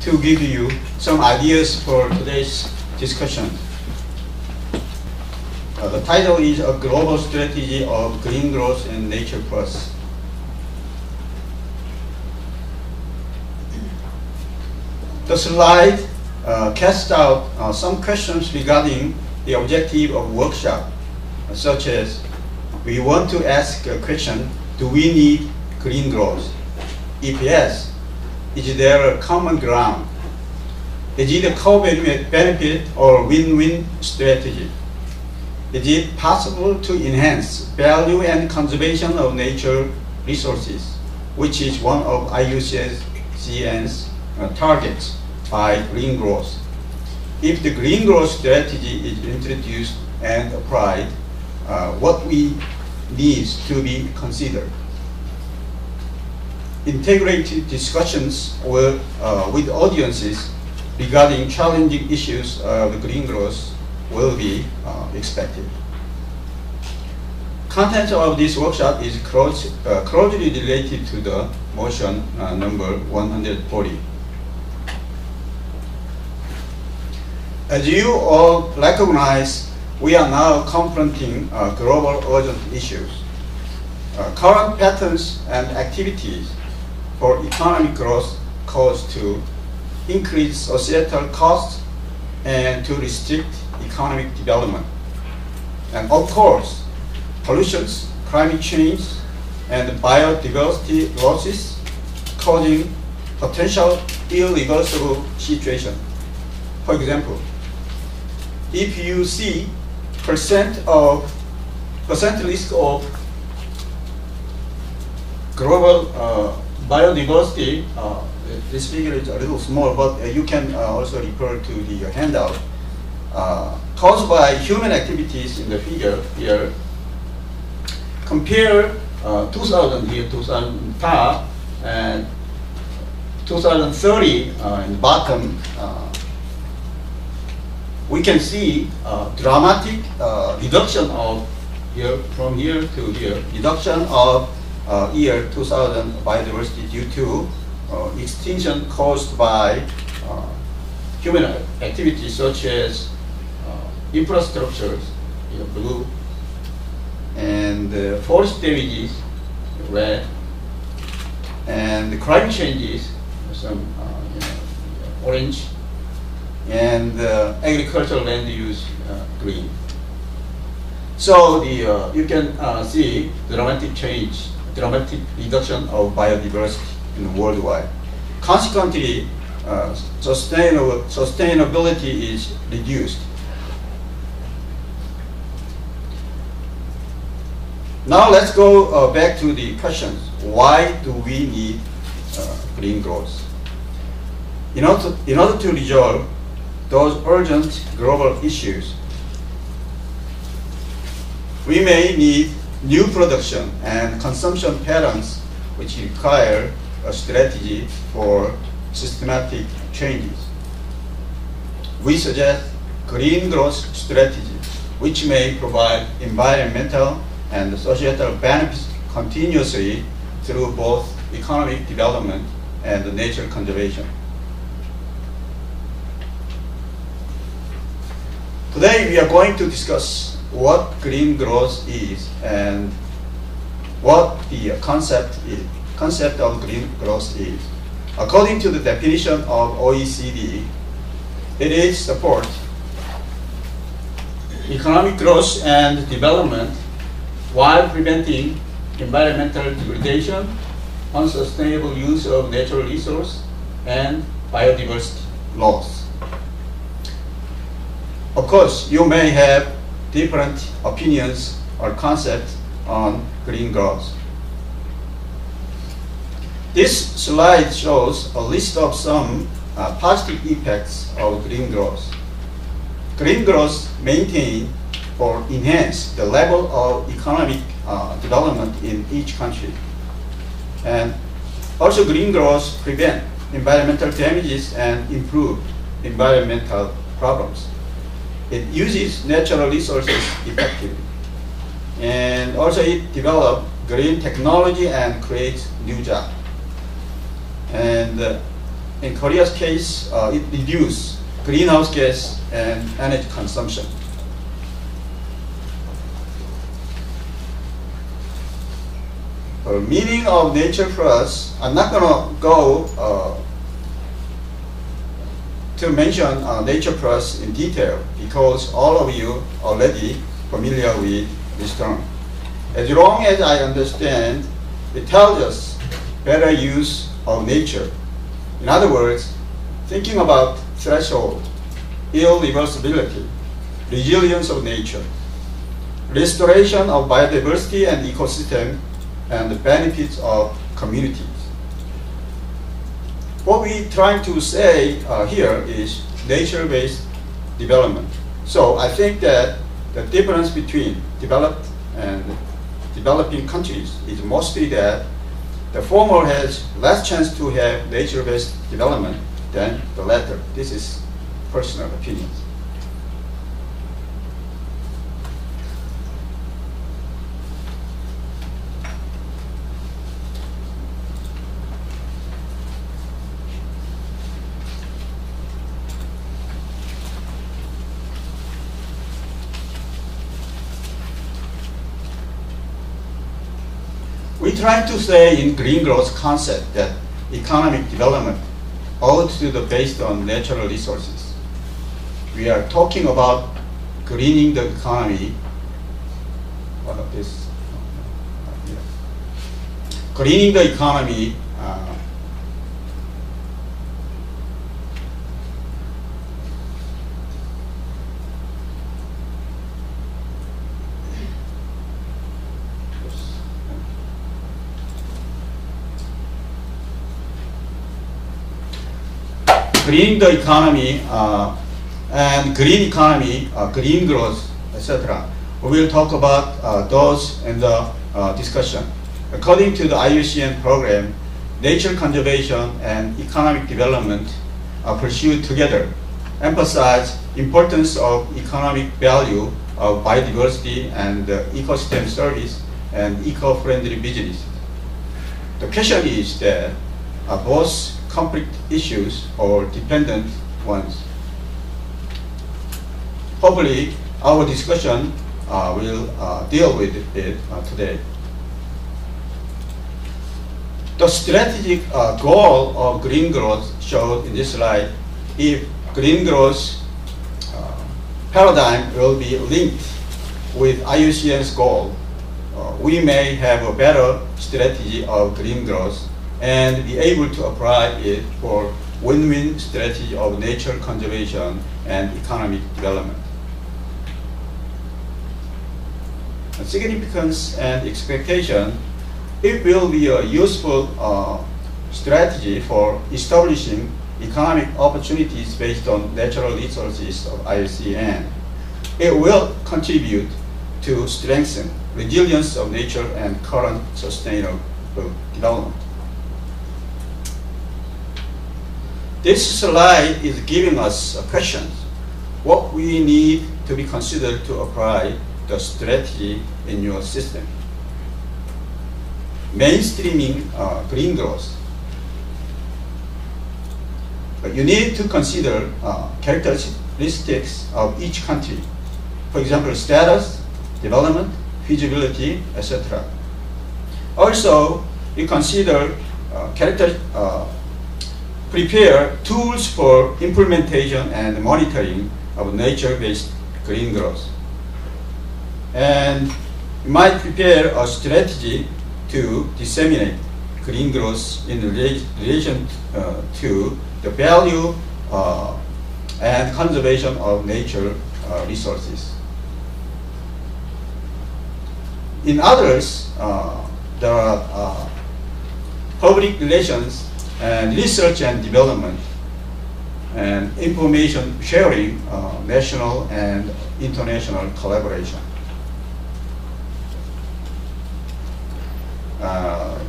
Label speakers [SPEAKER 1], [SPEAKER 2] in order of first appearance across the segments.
[SPEAKER 1] to give you some ideas for today's discussion. The title is A Global Strategy of Green Growth and Nature Plus. The slide casts out some questions regarding the objective of workshop, such as we want to ask a question, do we need green growth? If yes, is there a common ground? Is it a co-benefit or win-win strategy? Is it possible to enhance value and conservation of nature resources, which is one of IUCN's targets by green growth? If the green growth strategy is introduced and applied, what we need to be considered? Integrated discussions with audiences regarding challenging issues of green growth will be expected. Content of this workshop is closely related to the motion number 140. As you all recognize, we are now confronting global urgent issues. Current patterns and activities for economic growth cause to increase societal costs and to restrict economic development. And of course, pollution, climate change, and biodiversity losses causing potential irreversible situation. For example, if you see percent risk of global biodiversity, this figure is a little small, but you can also refer to the handout. Caused by human activities in the figure here, compare 2000 here, 2005, and 2030 in the bottom, we can see dramatic reduction of here, from here to here, reduction of year 2000 biodiversity due to extinction caused by human activities such as infrastructures, blue, and forest damages, red, and climate changes, some orange, and agricultural land use, green. So you can see dramatic change, dramatic reduction of biodiversity worldwide. Consequently, sustainability is reduced. Now let's go back to the questions. Why do we need green growth? In order to resolve those urgent global issues, we may need new production and consumption patterns which require a strategy for systematic changes. We suggest green growth strategy, which may provide environmental and societal benefits continuously through both economic development and nature conservation. Today we are going to discuss what green growth is and what the concept of green growth is. According to the definition of OECD, it is support economic growth and development while preventing environmental degradation, unsustainable use of natural resources, and biodiversity loss. Of course, you may have different opinions or concepts on green growth. This slide shows a list of some positive effects of green growth. Green growth maintain or enhance the level of economic development in each country. And also green growth prevent environmental damages and improve environmental problems. It uses natural resources effectively. And also it develops green technology and creates new jobs. And in Korea's case, it reduces greenhouse gas and energy consumption. The meaning of nature plus, I'm not going to go to mention nature plus in detail because all of you already familiar with this term. As long as I understand, it tells us better use of nature. In other words, thinking about threshold, irreversibility, resilience of nature, restoration of biodiversity and ecosystem, and the benefits of communities. What we're trying to say here is nature-based development. So I think that the difference between developed and developing countries is mostly that the former has less chance to have nature-based development than the latter. This is personal opinion. We try to say in green growth concept that economic development ought to be based on natural resources. We are talking about greening the economy. What of this? Greening the economy. Greening the economy and green economy, green growth, etc. We will talk about those in the discussion. According to the IUCN program, nature conservation and economic development are pursued together, emphasize importance of economic value of biodiversity and ecosystem service and eco-friendly business. The question is that both conflict issues or dependent ones. Hopefully, our discussion will deal with it today. The strategic goal of green growth showed in this slide. If green growth paradigm will be linked with IUCN's goal, we may have a better strategy of green growth and be able to apply it for win-win strategy of nature conservation and economic development. The significance and expectation, it will be a useful strategy for establishing economic opportunities based on natural resources of IUCN. It will contribute to strengthen resilience of nature and current sustainable development. This slide is giving us questions. What we need to be considered to apply the strategy in your system. Mainstreaming green growth. But you need to consider characteristics of each country. For example, status, development, feasibility, etc. Also, you consider prepare tools for implementation and monitoring of nature-based green growth. And you might prepare a strategy to disseminate green growth in relation to the value and conservation of nature resources. In others, there are public relations and research and development and information sharing, national and international collaboration.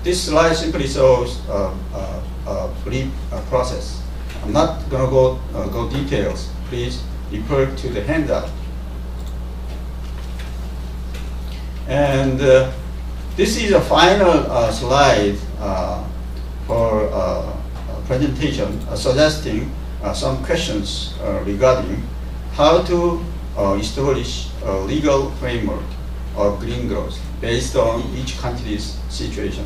[SPEAKER 1] This slide simply shows a brief process. I'm not going to go details. Please refer to the handout. And this is a final slide for presentation suggesting some questions regarding how to establish a legal framework of green growth based on each country's situation,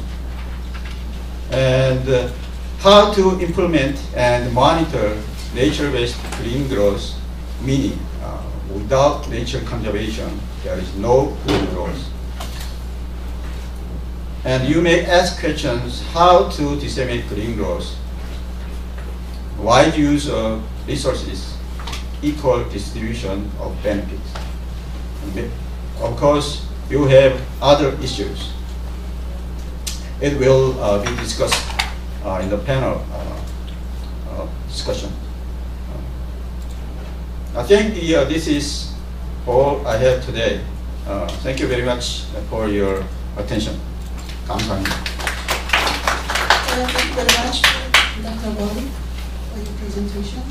[SPEAKER 1] and how to implement and monitor nature-based green growth, meaning without nature conservation, there is no green growth. And you may ask questions: how to disseminate green growth, wide use of resources, equal distribution of benefits. Of course, you have other issues. It will be discussed in the panel discussion. I think this is all I have today. Thank you very much for your attention. 감사합니다.
[SPEAKER 2] Thank you very much, Dr. Wang, for your presentation.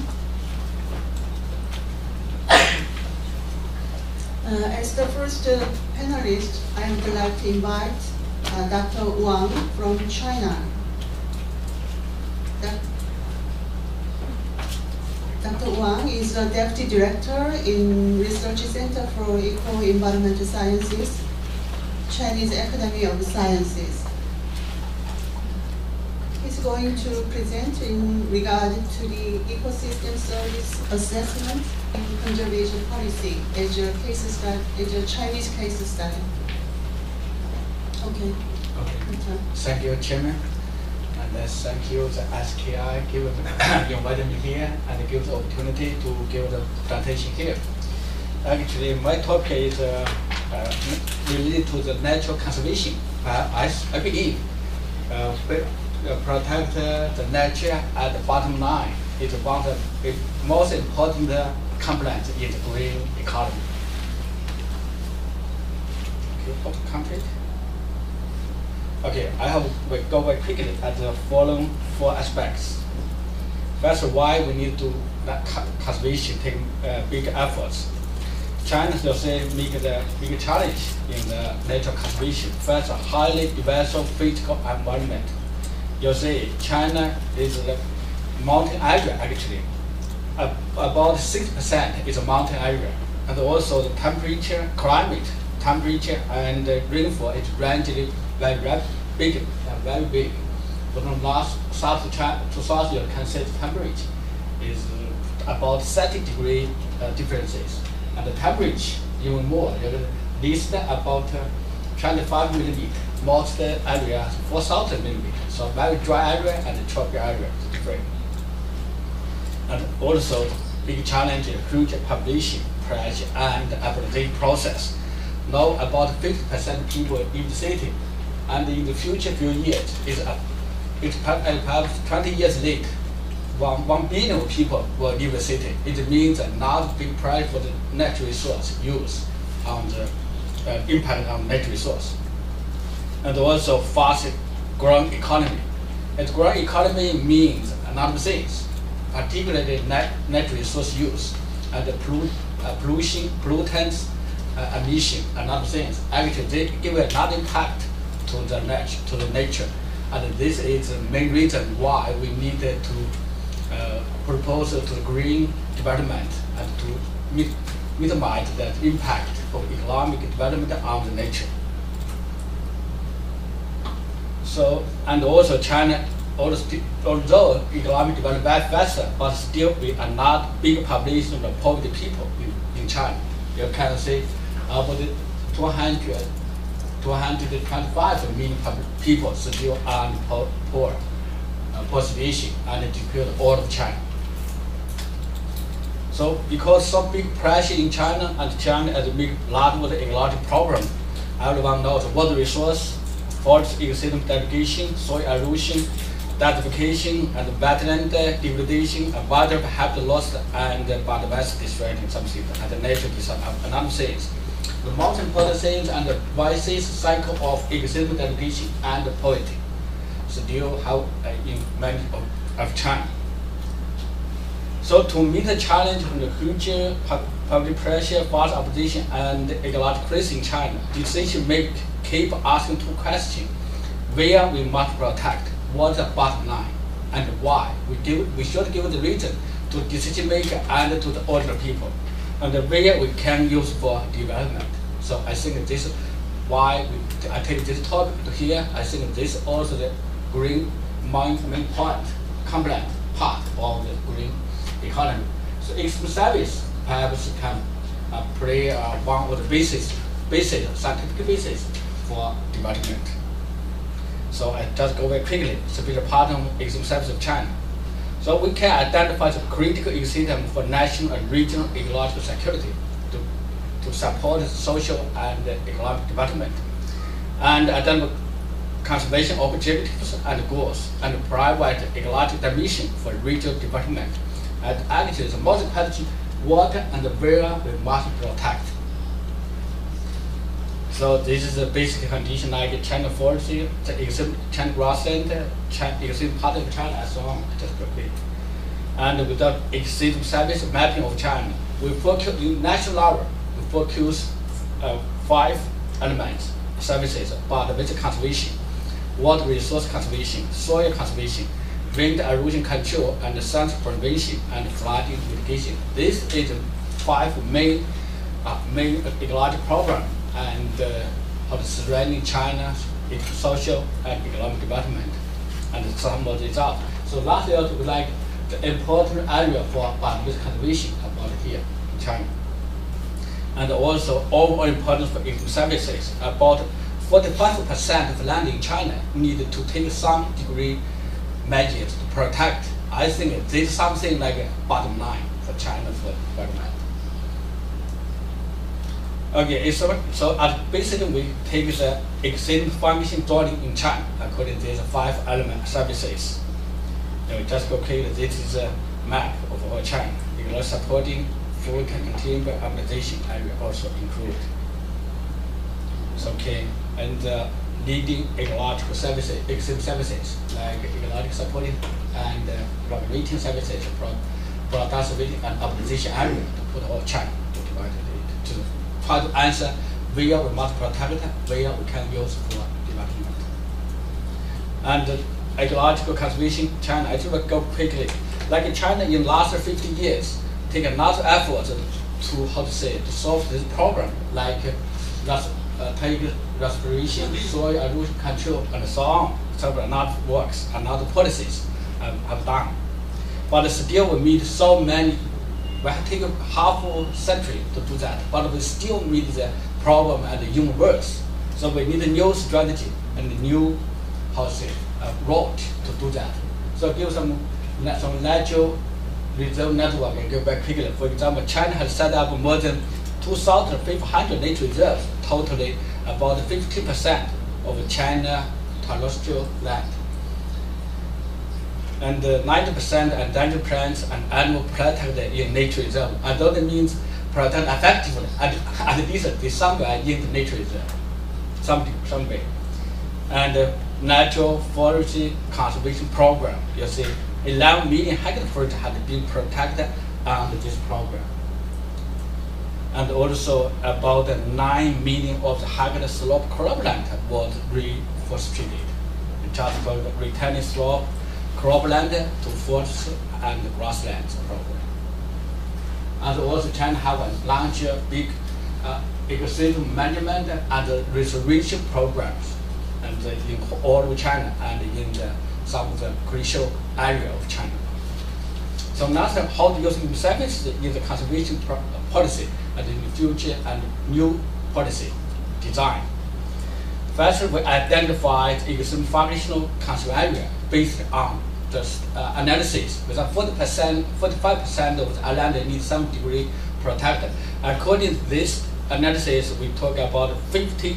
[SPEAKER 2] As the first panelist, I would like to invite Dr. Wang from China. Dr. Wang is the Deputy Director in Research Center for Eco-Environmental Sciences, Chinese Academy of Sciences. He's going to present in regard to the ecosystem service assessment and conservation policy as a case study, as a Chinese case study. Okay.
[SPEAKER 3] Thank you, Chairman. And thank you, the SKI, invited me here and give the opportunity to give the presentation here. Actually, my topic is related to the natural conservation. I believe protect the nature at the bottom line is one of the most important components in the green economy. Okay, how to complete? Okay, I will go very quickly at the following 4 aspects. First, why we need to conservation take big efforts. China still say make the big challenge in the natural conservation. First, a highly diverse physical environment. You see, China is the mountain area actually. About 6% is a mountain area, and also the temperature, climate, temperature, and rainfall is ranging very big. From south to China to south, you can say the temperature is about 30 degree differences. And the temperature even more, at least about 25 millimeters. Most areas 4,000 millimeters. So very dry area and tropical area is different. And also big challenge is huge population pressure and urbanization process. Now about 50% people in the city, and in the future few years, it's perhaps 20 years late. 1 billion people will leave the city. It means not big price for the natural resource use on the impact on natural resource. And also fast growing economy. And growing economy means a lot of things, particularly natural resource use and the pollution, pollutants, emission, and other things. Actually, they give a lot of impact to the nature. And this is the main reason why we needed to propose to the green development and to minimize the impact of economic development on the nature. So, and also China, although economic development very faster, but still we are not big population of poverty people in China. You can see about 225 million people still are poor situation and declared all of China. So because so big pressure in China, and China has a big lot of ecological problem, everyone knows water resource, forest ecosystem degradation, soil erosion, desertification, and wetland degradation, water habitat loss, and biodiversity destroying something, and nature another things. The most important things and the vicious cycle of ecosystem degradation and poverty still have in many of China. So to meet the challenge from the huge public pressure, fast opposition, and ecological crisis in China, decision makers keep asking 2 questions: where we must protect, what's the bottom line? and why. We should give the reason to decision maker and to the ordinary people, and where we can use for development. So I think this is why I take this topic to here. I think this is also the green main point, complex part of the green economy. So extreme service perhaps can play one of the basic scientific basis for development. So I just go very quickly. It's a bit of part of extreme service of China. So we can identify the critical ecosystem for national and regional ecological security to support social and economic development, and identify conservation objectives and goals, and provide ecological dimension for regional development, and actually the multi-pathogen water and where we must protect. So this is the basic condition like China forest, the existing China grassland, existing part of China, and so on. Just repeat. And with the existing service mapping of China, we focus in national level. We focus 5 elements services, but with conservation, water resource conservation, soil conservation, wind erosion control, and sound prevention and flooding mitigation. This is the 5 main ecological program and how to surrounding China's social and economic development and some of the results. So last year we like the important area for biodiversity conservation about here in China. And also overall importance for extreme services. About 45% of the land in China need to take some degree measures to protect. I think this is something like a bottom line for China for development. Okay, so basically we take the existing function drawing in China according to these 5 element services. We just go okay, this is a map of all China. You know, supporting food and timber urbanization area also included. So okay, and leading ecological services, existing services like ecological supporting and regulating services from productivity and urbanization area to put all China to divide it to try to answer where we must protect it, where we can use for development. And ecological conservation, China, I think we'll go quickly. Like in China in the last 50 years, take another effort to, how to say, to solve this problem, like take respiration, soil erosion control, and so on. So another works, another policies have done. But still we meet so many, we have taken half a century to do that, but we still meet the problem and even worse. So we need a new strategy and a new, how to say, route to do that. So give some natural reserve network and go back quickly. For example, China has set up more than 2,500 nature reserves, totally about 50% of China terrestrial land. And 90% endangered plants and animals protected in nature reserve. And that means protect effectively, at least somewhere in the nature reserve, some way. And natural forestry conservation program, you see, 11 million hectare forest had been protected under this program. And also about 9 million of the hectare slope cropland was reforested. Just for the returning slope cropland to forest and grasslands program. And also China have a larger, big ecosystem management and restoration programs, and in all of China and in some of the crucial area of China. So now how to use services in the conservation policy and in the future and new policy design. First, we identified ecosystem functional conservation area based on just analysis. With 40%, 45% of the land needs some degree protected. According to this analysis, we talk about 50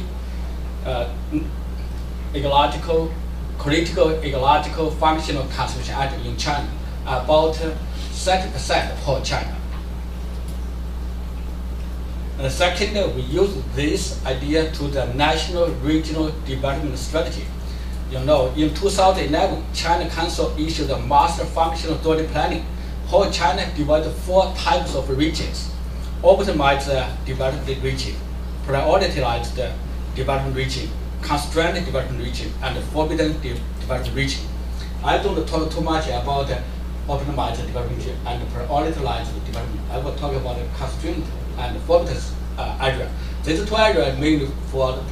[SPEAKER 3] critical ecological functional conservation area in China, about 30% of whole China. And second, we use this idea to the national regional development strategy. You know, in 2011, China Council issued a master functional dwelling planning. Whole China divided 4 types of regions: optimized development region, prioritized development region, constrained development region, and forbidden development region. I don't talk too much about optimized development and prioritized development. I will talk about the constraint and forbiddance area. These two areas mainly for the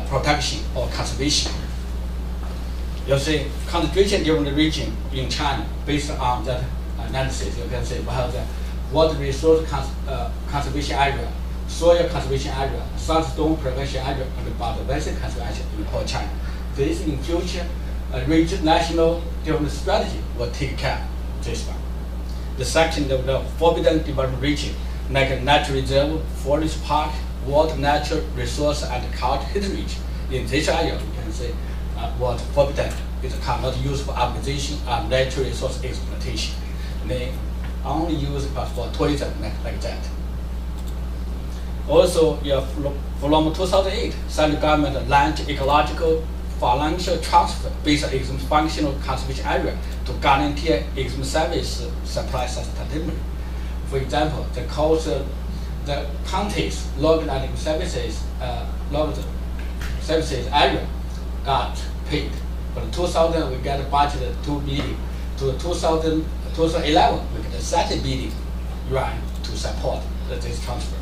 [SPEAKER 3] protection or conservation. You see, concentration given the region in China, based on that analysis, you can say we have the water resource conservation area, soil conservation area, sandstone prevention area, and biodiversity conservation in whole China. This in future, region national development strategy will take care of this one. The section of the forbidden development region, like a natural reserve, forest park, water, natural resource, and cultural heritage. In this area, you can say what forbidden is cannot use for urbanization and natural resource exploitation. They only use it for tourism like that. Also, from 2008, central government launched ecological financial transfer based on its functional conservation area to guarantee its service supply sustainability. For example, the county's logged and services area got paid. From 2000, we got budgeted 2 billion. To 2011, we got 30 billion yuan to support this transfer.